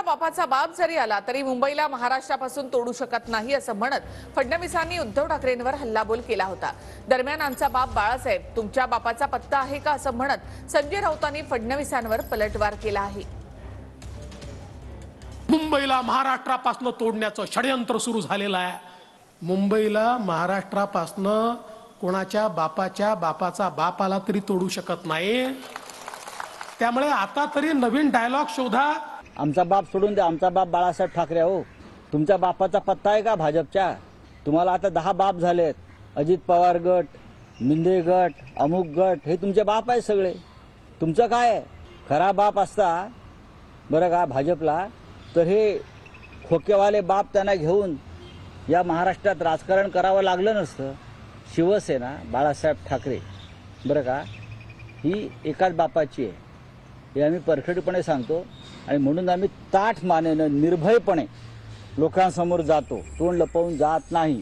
बापाचा बाप जरी आला तरी मुंबईला महाराष्ट्रापासून तोडू शकत नाही असं म्हणत फडणवीसांनी उद्धव ठाकरेंवर हल्लाबोल केला होता। दरम्यान आमचा बाप बाळासाहेब तुमच्या बापाचा पत्ता आहे का असं म्हणत संजय राऊतांनी फडणवीसांवर पलटवार केला आहे। मुंबईला महाराष्ट्रापासून तोडण्याचं षडयंत्र सुरू झालेलं आहे। मुंबईला महाराष्ट्रापासून कोणाच्या बापाचा बाप आला तरी तोडू शकत नाही। त्यामुळे आता तरी नवीन डायलॉग शोधा। आमचा बाप सोडून द्या, आमचा बाप बाळासाहेब ठाकरे हो। तुमच्या बापाचा पत्ता आहे का भाजपच्या? तुम्हाला आता 10 बाप झालेत। अजित पवार गट, मिंदे गट, अमुक गट, हे तुमचे बाप आहे सगळे। तुमचं काय खरा बाप असता बरं का भाजपला, तर हे खोकेवाले बाप त्यांना घेऊन या महाराष्ट्रात राजकारण करावं लागलं नसतं। शिवसेना बाळासाहेब ठाकरे बरं का ही एकाच बापाची आहे, हे आम्ही परखडपणे सांगतो। आणि म्हणून आम्ही ताठ मानेनं निर्भयपणे लोकांसमोर जातो, तोंड लपवून जात नाही।